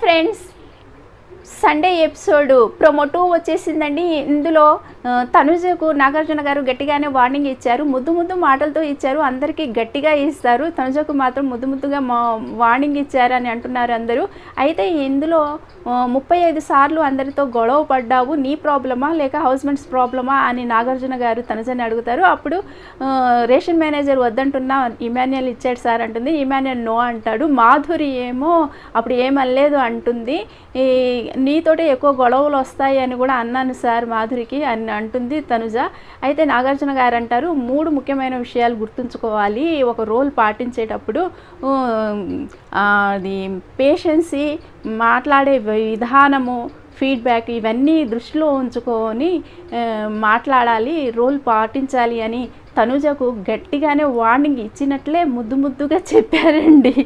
Friends, Sunday episode promo 2 వచ్చేసిందండి. ఇందులో తనుజకు నాగార్జున గారు గట్టిగానే వార్నింగ్ ఇచ్చారు. ముద్దు మాటలతో ఇచ్చారు. అందరికీ గట్టిగా ఇస్తారు, తనుజకు మాత్రం ముద్దుగా వార్నింగ్ ఇచ్చారని అంటున్నారు అందరూ. అయితే ఇందులో 35 సార్లు అందరితో గొడవ పడ్డావు, నీ ప్రాబ్లమా లేక హౌస్మెంట్స్ ప్రాబ్లమా అని నాగార్జున గారు తనుజని అడుగుతారు. అప్పుడు రేషన్ మేనేజర్ వద్దంటున్నా ఇమాన్యుయల్ ఇచ్చాడు సార్ అంటుంది. ఇమాన్యుయల్ నో అంటాడు. మాధురి ఏమో అప్పుడు ఏమనలేదు అంటుంది. నీతోటి ఎక్కువ గొడవలు వస్తాయి అని కూడా అన్నాను సార్ మాధురికి అని అంటుంది తనుజ. అయితే నాగార్జున గారు అంటారు, 3 ముఖ్యమైన విషయాలు గుర్తుంచుకోవాలి ఒక రోల్ పాటించేటప్పుడు. అది పేషెన్సీ, మాట్లాడే విధానము, ఫీడ్బ్యాక్ ఇవన్నీ దృష్టిలో ఉంచుకొని మాట్లాడాలి, రోల్ పాటించాలి అని తనుజకు గట్టిగానే వార్నింగ్ ఇచ్చినట్లే ముద్దుగా చెప్పారండి.